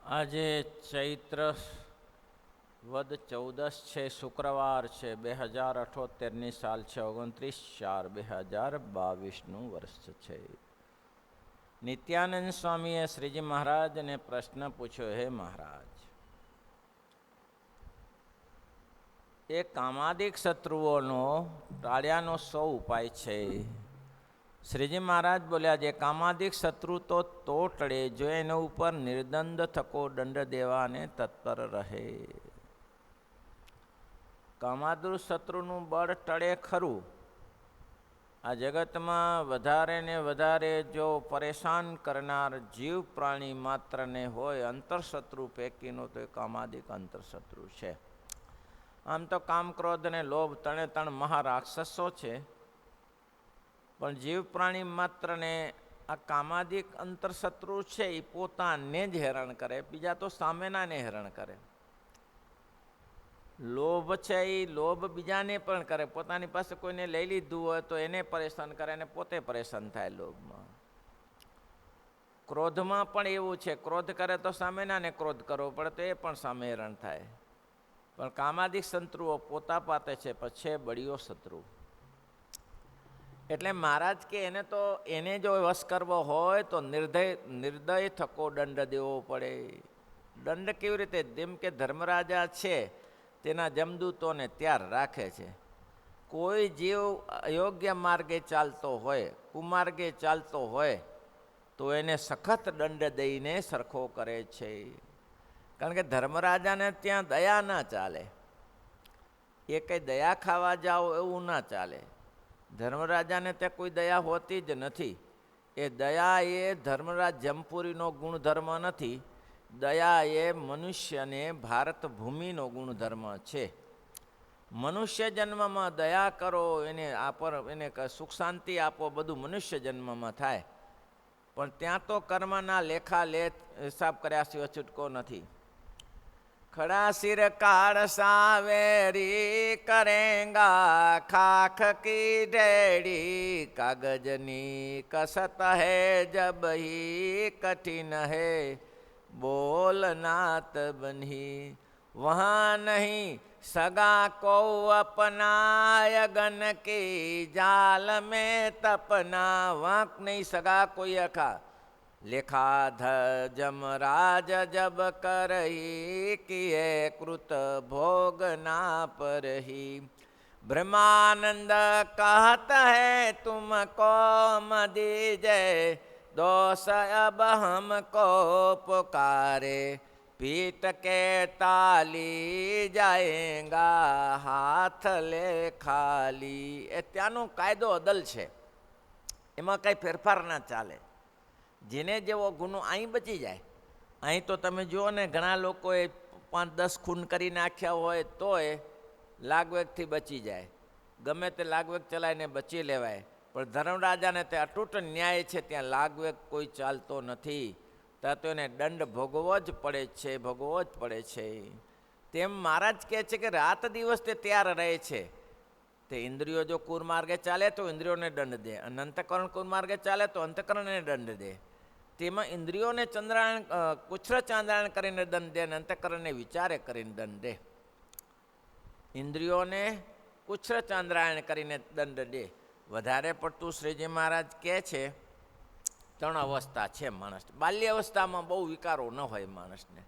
આજે ચૈત્ર વદ 14 છે, શુક્રવાર છે, 2078ની સાલ છે, 29/4/2022નું વર્ષ છે. નિત્યાનંદ સ્વામીએ શ્રીજી મહારાજને પ્રશ્ન પૂછ્યો, હે મહારાજ, એ કામાદિક શત્રુઓનો ટાળ્યાનો સો ઉપાય છે. શ્રીજી મહારાજ બોલ્યા, જે કામાદિક શત્રુ તો ટળે જો એના ઉપર નિર્દંડ થકો દંડ દેવાને તત્પર રહે. કામાદિક શત્રુનું બળ ટળે ખરું. આ જગતમાં વધારે ને વધારે જો પરેશાન કરનાર જીવ પ્રાણી માત્રને હોય અંતરશત્રુ પૈકીનો તો એ કામાદિક અંતરશત્રુ છે. આમ તો કામ, ક્રોધ અને લોભ ત્રણે મહારાક્ષસો છે, પણ જીવ પ્રાણી માત્રને આ કામાદિક અંતરશત્રુ છે એ પોતાને જ હેરાન કરે, બીજા તો સામેનાને હેરાન કરે. લોભ છે એ લોભ બીજાને પણ કરે, પોતાની પાસે કોઈને લઈ લીધું હોય તો એને પરેશાન કરે અને પોતે પરેશાન થાય લોભમાં. ક્રોધમાં પણ એવું છે, ક્રોધ કરે તો સામેનાને ક્રોધ કરવો પડે તો એ પણ સામે હેરાન થાય. પણ કામાદિક શત્રુઓ પોતા પાતે છે, પછી બળીઓ શત્રુ. એટલે મહારાજ કે એને જો વશ કરવો હોય તો નિર્દય થકો દંડ દેવો પડે. દંડ કેવી રીતે? જેમ કે ધર્મરાજા છે, તેના જમદૂતોને ત્યાર રાખે છે. કોઈ જીવ અયોગ્ય માર્ગે ચાલતો હોય, કુમાર્ગે ચાલતો હોય તો એને સખત દંડ દઈને સરખો કરે છે. કારણ કે ધર્મરાજાને ત્યાં દયા ના ચાલે. એ કંઈ દયા ખાવા જાઓ એવું ના ચાલે. ધર્મરાજાને ત્યાં કોઈ દયા હોતી જ નથી. એ દયા એ ધર્મરાજ જમપુરીનો ગુણધર્મ નથી. દયા એ મનુષ્યને ભારત ભૂમિનો ગુણધર્મ છે. મનુષ્ય જન્મમાં દયા કરો, એને સુખ શાંતિ આપો, બધું મનુષ્ય જન્મમાં થાય. પણ ત્યાં તો કર્મના લેખા હિસાબ કર્યા સિવાય છૂટકો નથી. ખડા સિર કાળ સાવેરી કરેંગા ખાખ કી ઢેડી કાગજની કસત હૈ જબ હી કઠિન હૈ બોલનાત બની વહાં નહીં સગા કો અપનાય ગન કી જાલ મેં તપના વાંક નહીં સગા કોઈ અખા લેખા જમરાજ જબ કરહી કિએ કૃત ભોગ ના પરહી બ્રહ્માનંદ કહત હૈ તુમકો મદીજય दोष अब हमको पुकारे पीट के ताली जाएगा हाथ ले खाली. એ ત્યાંનો કાયદો અદલ છે, એમાં કંઈ ફેરફાર ના ચાલે. જેને જેવો ગુનો અહીં બચી જાય. અહીં તો તમે જુઓ ને, ઘણા લોકોએ 5-10 ખૂન કરી નાખ્યા હોય તોય લાગવેગથી બચી જાય. ગમે તે લાગવેગ ચલાવીને બચી લેવાય. પણ ધર્મરાજાને તે અતૂટ ન્યાય છે, ત્યાં લાગવેગ કોઈ ચાલતો નથી. ત્યાં તો એને દંડ ભોગવો જ પડે છે. તેમ મહારાજ કહે છે કે રાત દિવસ તે તૈયાર રહે છે. તે ઇન્દ્રિયો જો કુરમાર્ગે ચાલે તો ઇન્દ્રિયોને દંડ દે, અને અંતઃકરણ કુરમાર્ગે ચાલે તો અંતઃકરણને દંડ દે. તેમાં ઇન્દ્રિયોને કુછ્ર ચાંદ્રાયણ કરીને દંડ દે અને અંતઃકરણને વિચારે કરીને દંડ દે. ઇન્દ્રિયોને કુછ્ર ચાંદ્રાયણ કરીને દંડ દે. વધારે પડતું શ્રીજી મહારાજ કહે છે 3 અવસ્થા છે માણસને. બાલ્ય અવસ્થામાં બહુ વિકારો ન હોય માણસને.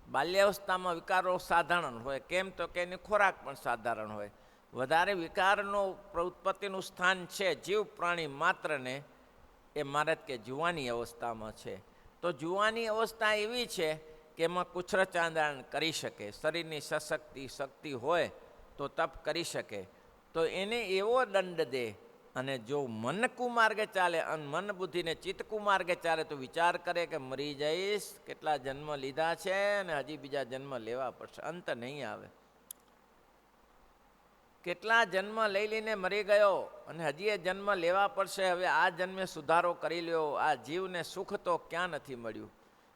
બાલ્ય અવસ્થામાં વિકારો સાધારણ હોય. કેમ તો કે એની ખોરાક પણ સાધારણ હોય. વધારે વિકારનો ઉત્પત્તિનું સ્થાન છે જીવ પ્રાણી માત્રને એ મહારાજ કે જુવાની અવસ્થામાં છે. તો જુવાની અવસ્થા એવી છે કે એમાં કુછ્ર ચાંદ્રાયણ કરી શકે, શરીરની શક્તિ હોય તો તપ કરી શકે. તો એને એવો દંડ દે. અને જો મન કુમાર્ગે ચાલે અને મન બુદ્ધિને ચિત્ત કુમાર્ગે ચાલે તો વિચાર કરે કે મરી જઈશ, કેટલા જન્મ લીધા છે અને હજી બીજા જન્મ લેવા પડશે, અંત નહીં આવે. કેટલા જન્મ લઈને મરી ગયો અને હજી એ જન્મ લેવા પડશે. હવે આ જન્મે સુધારો કરી લ્યો. આ જીવને સુખ તો ક્યાં નથી મળ્યું,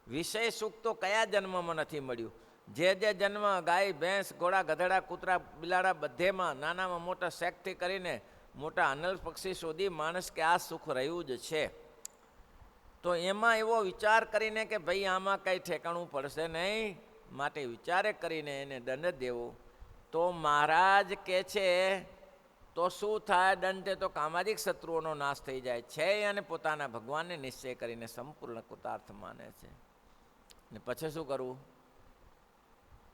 વિષય સુખ તો કયા જન્મમાં નથી મળ્યું. જે જન્મ ગાય ભેંસ ઘોડા ગધેડા કૂતરા બિલાડા બધેમાં નાનામાં મોટા શેકથી કરીને મોટા અનલ પક્ષી સુધી માણસ કે આ સુખ રહ્યું જ છે. તો એમાં એવો વિચાર કરીને કે ભાઈ આમાં કંઈ ઠેકાણું પડશે નહીં, માટે વિચારે કરીને એને દંડ દેવો. તો મહારાજ કહે છે તો શું થાય? દંડે તો કામાદિક શત્રુઓનો નાશ થઈ જાય છે અને પોતાના ભગવાનને નિશ્ચય કરીને સંપૂર્ણ કૃતાર્થ માને છે. ને પછી શું કરવું?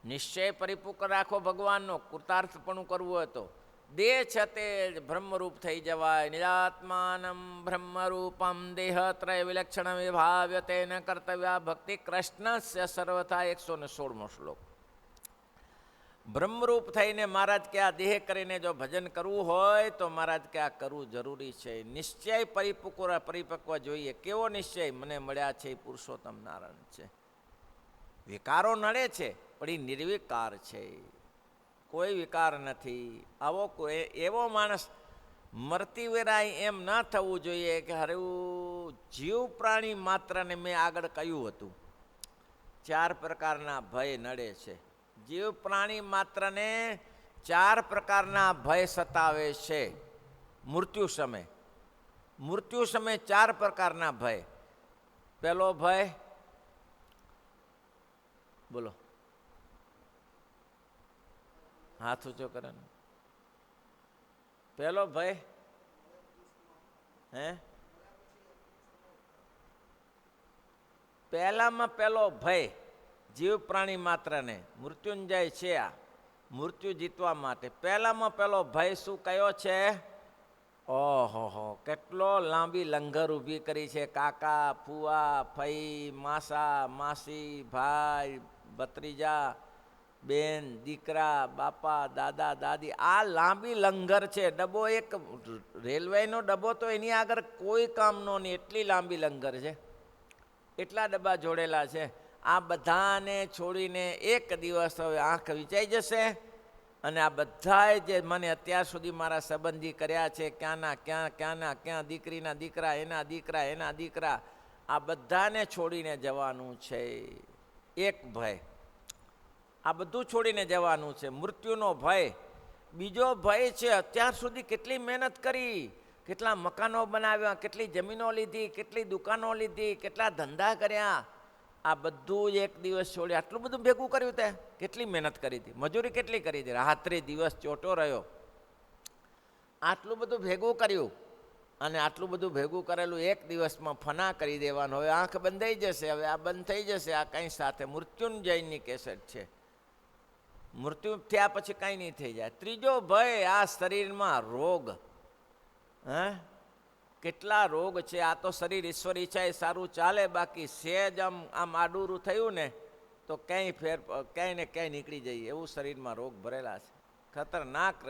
નિશ્ચય પરિપૂર્ણ રાખો ભગવાનનો. કૃતાર્થપણું કરવું હોય તો દેહ છે તે બ્રહ્મરૂપ થઈ જવાય. નિજાત્માનમ બ્રહ્મરૂપમ દેહત્રય વિલક્ષણ વિભાવ્ય તેન કર્તવ્ય ભક્તિ કૃષ્ણસ્ય સર્વથા. 116મો શ્લોક. બ્રહ્મરૂપ થઈને મહારાજ કે આ દેહ કરીને જો ભજન કરવું હોય તો મહારાજ કે આ કરવું જરૂરી છે. નિશ્ચય પરિપક્વ જોઈએ. કેવો નિશ્ચય? મને મળ્યા છે એ પુરુષોત્તમ નારાયણ છે. વિકારો નડે છે પણ એ નિર્વિકાર છે, કોઈ વિકાર નથી. આવો કોઈ એવો માણસ મરતી વેરાય એમ ન થવું જોઈએ કે હરેવું જીવ પ્રાણી માત્રને મેં આગળ કહ્યું હતું 4 પ્રકારના ભય નડે છે. જીવ પ્રાણી માત્રને 4 પ્રકારના ભય સતાવે છે મૃત્યુ સમય. મૃત્યુ સમય 4 પ્રકારના ભય. પહેલો ભય બોલો, હાથ ઊંચો કરે. પહેલો ભય પહેલામાં પહેલો ભય જીવ પ્રાણી માત્રને મૃત્યુંજય છે. આ મૃત્યુ જીતવા માટે પહેલામાં પહેલો ભય શું કયો છે? ઓહો, કેટલો લાંબી લંગર ઊભી કરી છે. કાકા, ફુવા, ફઈ, માસા, માસી, ભાઈ, ભત્રીજા, બેન, દીકરા, બાપા, દાદા, દાદી. આ લાંબી લંગર છે. ડબ્બો એક રેલવેનો ડબ્બો તો એની આગળ કોઈ કામનો નહીં, એટલી લાંબી લંગર છે. એટલા ડબ્બા જોડેલા છે. આ બધાને છોડીને એક દિવસ હવે આંખ વિચાઈ જશે અને આ બધાએ જે મને અત્યાર સુધી મારા સંબંધી કર્યા છે, ક્યાંના ક્યાં, દીકરીના દીકરા, એના દીકરા, આ બધાને છોડીને જવાનું છે. એક ભય, આ બધું છોડીને જવાનું છે. મૃત્યુનો ભય. બીજો ભય છે અત્યાર સુધી કેટલી મહેનત કરી, કેટલા મકાનો બનાવ્યા, કેટલી જમીનો લીધી, કેટલી દુકાનો લીધી, કેટલા ધંધા કર્યા. આ બધું એક દિવસ છોડી આટલું બધું ભેગું કર્યું તે કેટલી મહેનત કરી હતી, મજૂરી કેટલી કરી હતી, રાત્રે દિવસ ચોટો રહ્યો, આટલું બધું ભેગું કર્યું અને આટલું બધું ભેગું કરેલું એક દિવસમાં ફના કરી દેવાનું. હવે આંખ બંધાઈ જશે, હવે આ બંધ થઈ જશે. આ કંઈ સાથે મૃત્યુંજયની કેસેટ છે. મૃત્યુ થયા પછી કાંઈ નહીં થઈ જાય. ત્રીજો ભય આ શરીરમાં રોગ. કેટલા રોગ છે. આ તો શરીર ઈશ્વર ઈચ્છાએ સારું ચાલે, બાકી સેજ આમ આડુરું થયું ને તો ક્યાંય ને ક્યાંય નીકળી જઈએ એવું શરીરમાં રોગ ભરેલા છે, ખતરનાક.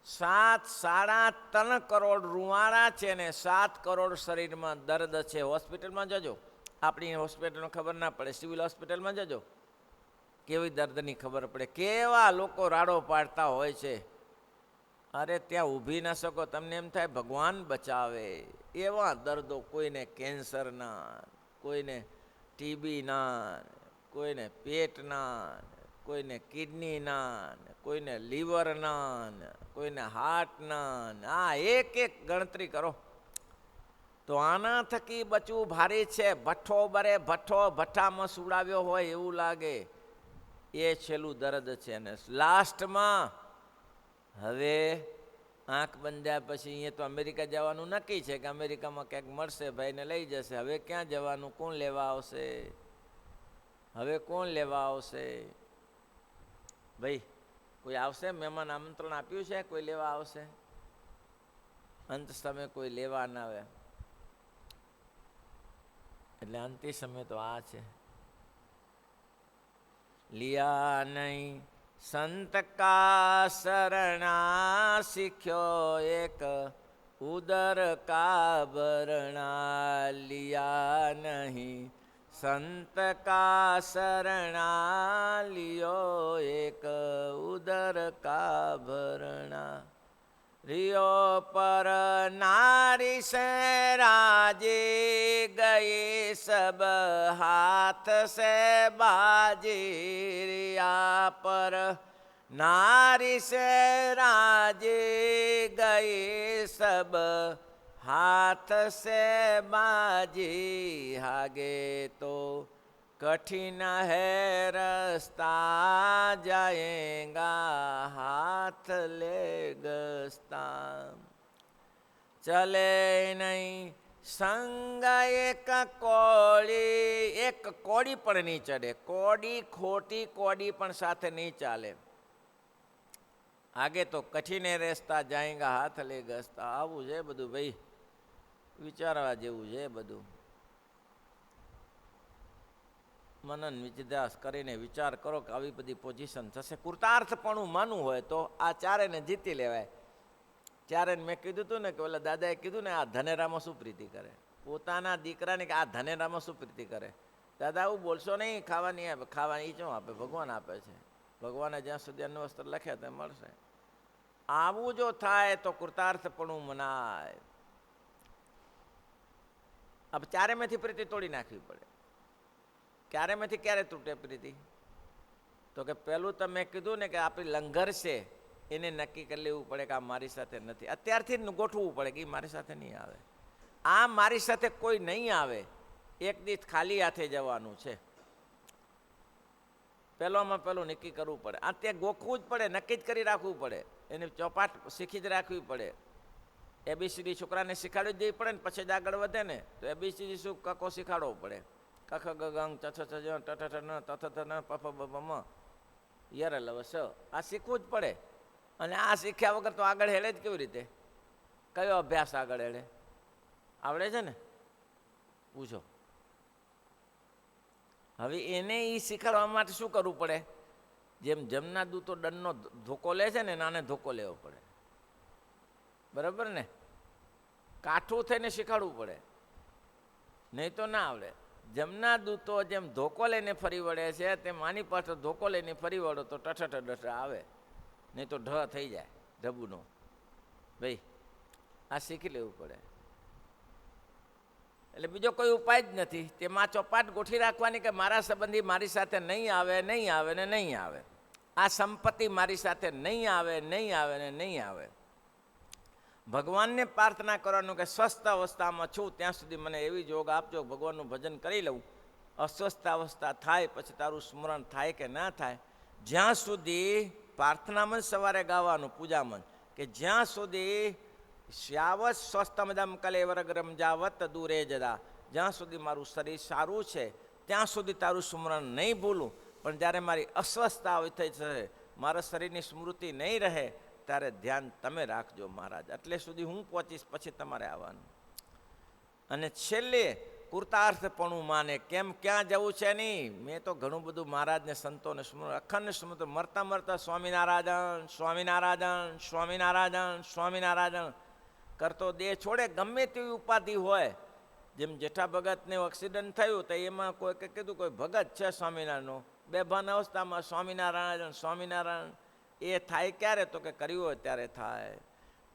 3.5 કરોડ રૂવાડા છે ને 7 કરોડ શરીરમાં દર્દ છે. હોસ્પિટલમાં જજો, આપણી હોસ્પિટલમાં ખબર ના પડે, સિવિલ હોસ્પિટલમાં જજો, કેવી દર્દની ખબર પડે. કેવા લોકો રાડો પાડતા હોય છે. અરે ત્યાં ઊભી ના શકો, તમને એમ થાય ભગવાન બચાવે. એવા દર્દો, કોઈને કેન્સરના, કોઈને ટીબીના, કોઈને પેટના, કોઈને કિડનીના, કોઈને લીવરના, કોઈને હાર્ટના. આ એક ગણતરી કરો તો આના થકી બચવું ભારે છે. ભઠ્ઠો બરે ભઠ્ઠો, ભઠ્ઠામાં સુડાવ્યો હોય એવું લાગે. એ છેલ્લું દર્દ છે. અને લાસ્ટમાં હવે આંખ બંધ્યા પછી અહીંયા તો અમેરિકા જવાનું નક્કી છે કે અમેરિકામાં ક્યાંક મળશે, ભાઈને લઈ જશે. હવે ક્યાં જવાનું? કોણ લેવા આવશે? હવે કોણ લેવા આવશે? ભાઈ કોઈ આવશે? મહેમાન આમંત્રણ આપ્યું છે? કોઈ લેવા આવશે? અંત સમય કોઈ લેવા ના આવે એટલે અંતિમ સમય તો આ છે. લિયા નહીં સંત કા શરણા, શીખ્યો એક ઉદર કા ભરણા. લિયા નહીં સંત કા શરણા, લિયો એક ઉદર કા ભરણા. रियो पर नारी से राजी, गई सब हाथ से बाजी. रिया पर नारी से राजी, गई सब हाथ से बाजी हागे तो कठिन है रास्ता जाएगा हाथ ले गस्ता चले नहीं संग एक કોડી પણ નહીં ચડે કોડી ખોટી કોડી પણ સાથે નહીં ચાલે આગે તો કઠિને રસ્તા જાયંગા હાથ લે ગસ્તા આવું છે બધું ભાઈ વિચારવા જેવું છે બધું મનન વિચાર કરીને વિચાર કરો કે આવી બધી પોઝિશન થશે કૃતાર્થપણું માનવું હોય તો આ ચારેને જીતી લેવાય ચારે મેં કીધું હતું ને કે ઓલા દાદાએ કીધું ને આ ધનેરામાં શું પ્રીતિ કરે પોતાના દીકરાને કે આ ધનેરામાં શું પ્રીતિ કરે દાદા આવું બોલશો નહીં ખાવાની આપે ખાવાની શું આપે ભગવાન આપે છે ભગવાને જ્યાં સુધી અન્ન વસ્ત્ર લખ્યા તે મળશે આવું જો થાય તો કૃતાર્થપણું મનાય अब ચારેમાંથી પ્રીતિ તોડી નાખવી પડે ક્યારેમાંથી ક્યારે તૂટે પ્રીતિ તો કે પહેલું તો મેં કીધું ને કે આપણી લંગર છે એને નક્કી કરી લેવું પડે કે આ મારી સાથે નથી અત્યારથી જ ગોઠવવું પડે કે એ મારી સાથે નહીં આવે આ મારી સાથે કોઈ નહીં આવે એક દિવસ ખાલી હાથે જવાનું છે પહેલોમાં પહેલું નક્કી કરવું પડે આ ત્યાં ગોખવું જ પડે નક્કી જ કરી રાખવું પડે એને ચોપાટ શીખી જ રાખવી પડે એબીસીડી છોકરાને શીખવાડી જ દેવી પડે ને પછી જ આગળ વધે ને તો એબીસીડી શું કકો શીખવાડવો પડે કખ ગંગ ચ છ જ ટ ન તથ ન પફ બ મ યર લવ સ આ શીખવું જ પડે અને આ શીખ્યા વગર તો આગળ હેડે જ કેવી રીતે કયો અભ્યાસ આગળ હેડે આવડે છે ને પૂછો હવે એને એ શીખવાડવા માટે શું કરવું પડે જેમ જમના દૂતો દંડનો ધોકો લે છે ને નાને ધોકો લેવો પડે બરાબર ને કાઠું થઈને શીખવાડવું પડે નહીં તો ના આવડે જમના દૂતો જેમ ધોકો લઈને ફરી વળે છે તેમ આની પાછળ ધોકો લઈને ફરી વળો તો ટઠ ડઠ આવે નહીં તો ઢ થઈ જાય ઢબુનો ભાઈ આ શીખી લેવું પડે એટલે બીજો કોઈ ઉપાય જ નથી તેમાં ચોપાટ ગોઠવી રાખવાની કે મારા સંબંધી મારી સાથે નહીં આવે નહીં આવે ને નહીં આવે આ સંપત્તિ મારી સાથે નહીં આવે નહીં આવે ને નહીં આવે ભગવાનને પ્રાર્થના કરવાનું કે સ્વસ્થ અવસ્થામાં છું ત્યાં સુધી મને એવી જોગ આપજો ભગવાનનું ભજન કરી લઉં અસ્વસ્થ અવસ્થા થાય પછી તારું સ્મરણ થાય કે ના થાય જ્યાં સુધી પ્રાર્થનામાં સવારે ગાવાનું પૂજામાં કે જ્યાં સુધી શ્યાવત સ્વસ્થમદમ કલેવરગ્રમ જાવત દૂરે જદા જ્યાં સુધી મારું શરીર સારું છે ત્યાં સુધી તારું સ્મરણ નહીં ભૂલું પણ જ્યારે મારી અસ્વસ્થતા થઈ જશે મારા શરીરની સ્મૃતિ નહીં રહે ત્યારે ધ્યાન તમે રાખજો મહારાજ એટલે સુધી હું પહોંચીશ પછી તમારે આવવાનું અને છેલ્લે કૃતાર્થપણું માને કેમ ક્યાં જવું છે નહીં મેં તો ઘણું બધું મહારાજને સંતોને સ્મરણ અખંડ સ્મૃતિ મરતા મરતા સ્વામિનારાયણ સ્વામિનારાયણ સ્વામિનારાયણ સ્વામિનારાયણ કરતો દેહ છોડે ગમે તેવી ઉપાધિ હોય જેમ જેઠા ભગતને એક્સિડન્ટ થયું તો એમાં કોઈ કીધું કોઈ ભગત છે સ્વામિનારાયણનો બેભાન અવસ્થામાં સ્વામિનારાયણ સ્વામિનારાયણ એ થાય ક્યારે તો કે કર્યું હોય ત્યારે થાય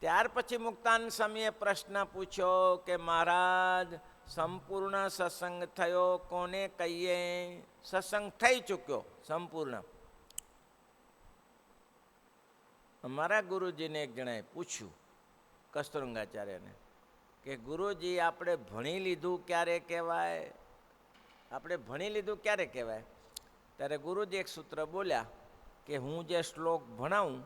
ત્યાર પછી મુક્તાન સ્વામીએ પ્રશ્ન પૂછ્યો કે મહારાજ સંપૂર્ણ સત્સંગ થયો કોને કહીએ સત્સંગ થઈ ચૂક્યો સંપૂર્ણ અમારા ગુરુજીને એક જણાએ પૂછ્યું કસ્તુરંગાચાર્યને કે ગુરુજી આપણે ભણી લીધું ક્યારે કહેવાય આપણે ભણી લીધું ક્યારે કહેવાય ત્યારે ગુરુજી એક સૂત્ર બોલ્યા કે હું જે શ્લોક ભણાવું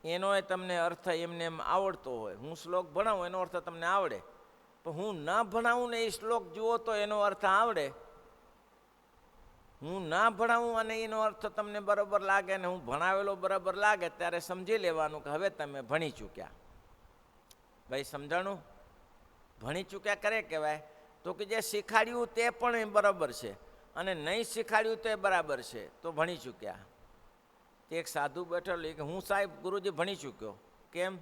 એનો તમને અર્થ એમને એમ આવડતો હોય હું શ્લોક ભણાવું એનો અર્થ તમને આવડે પણ હું ન ભણાવું ને એ શ્લોક જુઓ તો એનો અર્થ આવડે હું ના ભણાવું અને એનો અર્થ તમને બરાબર લાગે ને હું ભણાવેલો બરાબર લાગે ત્યારે સમજી લેવાનું કે હવે તમે ભણી ચૂક્યા ભાઈ સમજાણું ભણી ચૂક્યા કરે કહેવાય તો કે જે શીખાડ્યું તે પણ બરાબર છે અને નહીં શીખાડ્યું તો એ બરાબર છે તો ભણી ચૂક્યા એક સાધુ બેઠેલું કે હું સાહેબ ગુરુજી ભણી ચૂક્યો કેમ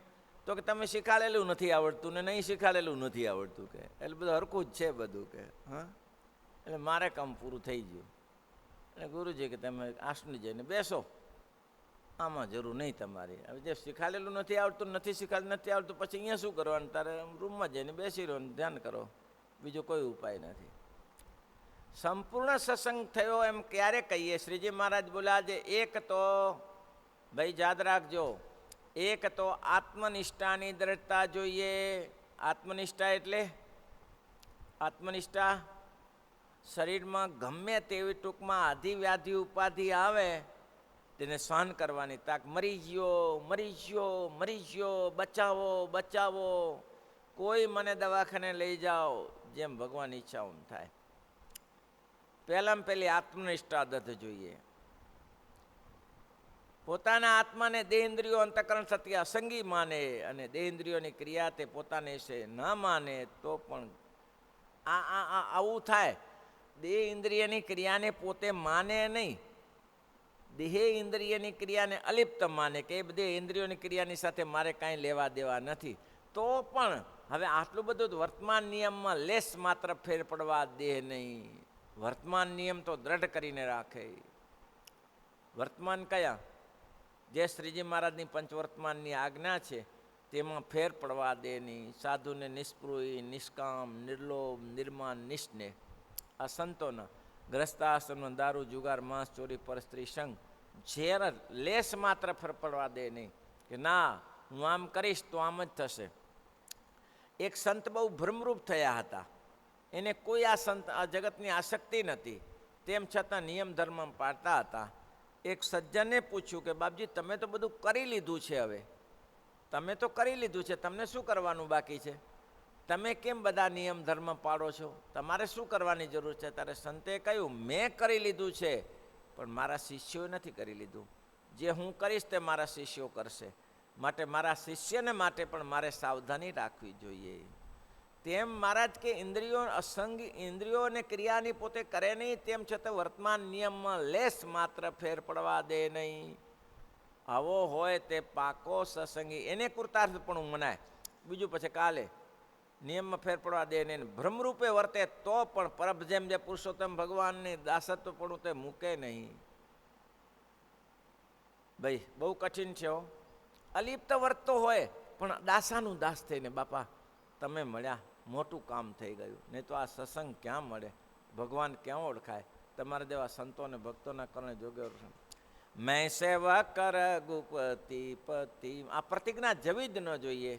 તો કે તમે શીખાડેલું નથી આવડતું ને નહીં શીખાડેલું નથી આવડતું કે એટલે બધું હરખું જ છે બધું કે હા એટલે મારે કામ પૂરું થઈ ગયું એટલે ગુરુજી કે તમે આસની જઈને બેસો આમાં જરૂર નહીં તમારી હવે જે શીખાડેલું નથી આવડતું નથી શીખાડેલું નથી આવડતું પછી અહીંયા શું કરવાનું તારે રૂમમાં જઈને બેસી રહો ધ્યાન કરો બીજો કોઈ ઉપાય નથી સંપૂર્ણ સત્સંગ થયો એમ ક્યારે કહીએ શ્રીજી મહારાજ બોલ્યા છે એક તો ભાઈ યાદ રાખજો એક તો આત્મનિષ્ઠાની દ્રઢતા જોઈએ આત્મનિષ્ઠા એટલે આત્મનિષ્ઠા શરીરમાં ગમે તેવી ટૂંકમાં આધિ વ્યાધિ ઉપાધિ આવે તેને સહન કરવાની તાક. મરી ગયો મરી ગયો મરી ગયો, બચાવો બચાવો, કોઈ મને દવાખાને લઈ જાઓ, જેમ ભગવાન ઈચ્છા એમ થાય. પહેલામાં પહેલી આત્મનિષ્ઠા આદત જોઈએ. પોતાના આત્માને દેહેન્દ્રિયો અંતઃકરણ સત્ય અસંગી માને અને દેહેન્દ્રિયોની ક્રિયા તે પોતાને છે ન માને તો પણ આવું થાય. દેહ ઇન્દ્રિયની ક્રિયાને પોતે માને નહીં, દેહ ઇન્દ્રિયની ક્રિયાને અલિપ્ત માને કે એ બધી ઇન્દ્રિયોની ક્રિયાની સાથે મારે કાંઈ લેવા દેવા નથી, તો પણ હવે આટલું બધું વર્તમાન નિયમમાં લેસ માત્ર ફેર પડવા દે નહીં. વર્તમાન નિયમ તો દ્રઢ કરીને રાખે. વર્તમાન કયા? જે શ્રીજી મહારાજની પંચવર્તમાનની આજ્ઞા છે તેમાં ફેર પડવા દે નહીં. સાધુને નિષ્પૃહી, નિષ્કામ, નિર્લોભ, નિર્માન, નિસ્નેહ. આ સંતોના ગ્રસ્તાશ્રમનો દારૂ, જુગાર, માંસ, ચોરી, પર સ્ત્રી સંગ ઝેર લેસ માત્ર ફેર પડવા દે નહીં કે ના હું આમ કરીશ તો આમ જ થશે. એક સંત બહુ ભ્રમરૂપ થયા હતા. એને કોઈ આ જગતની આસક્તિ નથી, તેમ છતાં નિયમ ધર્મ પાળતા હતા. એક સજ્જને પૂછ્યું કે બાપજી તમે તો બધું કરી લીધું છે, હવે તમે તો કરી લીધું છે, તમને શું કરવાનું બાકી છે? તમે કેમ બધા નિયમ ધર્મ પાળો છો? તમારે શું કરવાની જરૂર છે? ત્યારે સંતે કહ્યું મેં કરી લીધું છે પણ મારા શિષ્યોએ નથી કરી લીધું. જે હું કરીશ તે મારા શિષ્યો કરશે, માટે મારા શિષ્યને માટે પણ મારે સાવધાની રાખવી જોઈએ. તેમ મહારાજ કે ઇન્દ્રિયો અસંગી ઇન્દ્રિયો અને ક્રિયાની પોતે કરે નહીં, તેમ છતાં વર્તમાન નિયમમાં લેસ માત્ર ફેર પડવા દે નહીં. આવો હોય તે પાકો સત્સંગી, એને કૃતાર્થ પણ મનાય. બીજું પછી કાલે નિયમમાં ફેર પડવા દે નહીં. ભ્રમરૂપે વર્તે તો પણ પરબ જેમ જે પુરુષોત્તમ ભગવાનની દાસત્વ પણ તે મૂકે નહીં. ભાઈ બહુ કઠિન છે હો. અલિપ્ત વર્તતો હોય પણ દાસાનું દાસ થઈને બાપા તમે મળ્યા, મોટું કામ થઈ ગયું. નહીં તો આ સત્સંગ ક્યાં મળે, ભગવાન ક્યાં ઓળખાય? તમારા જેવા સંતો અને ભક્તોના કારણે જોગે. મેં સેવા કર ગુપતિ પતિ, આ પ્રતિજ્ઞા જવી જ ન જોઈએ.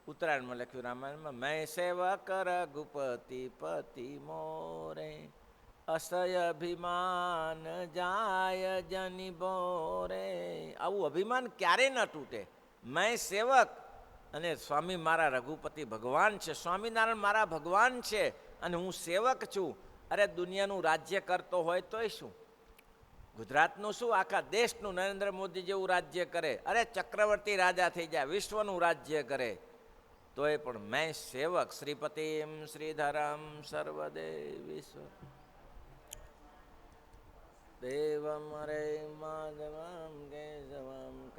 ઉત્તરાયણમાં લખ્યું રામાયણમાં, મેં સેવા કર ગુપતિ પતિ મોરે, અસય અભિમાન જાય જની બોરે. આવું અભિમાન ક્યારે ન તૂટે. મેં સેવક અને સ્વામી મારા રઘુપતિ ભગવાન છે, સ્વામિનારાયણ મારા ભગવાન છે અને હું સેવક છું. અરે દુનિયાનું રાજ્ય કરતો હોય તોય શું, ગુજરાતનું શું, આખા દેશનું નરેન્દ્ર મોદી જેવું રાજ્ય કરે, અરે ચક્રવર્તી રાજા થઈ જાય, વિશ્વનું રાજ્ય કરે, તોય પણ મેં સેવક. શ્રીપતિમ શ્રીધરમ સર્વદેવ વિશ્વ દેવમ રે માધવ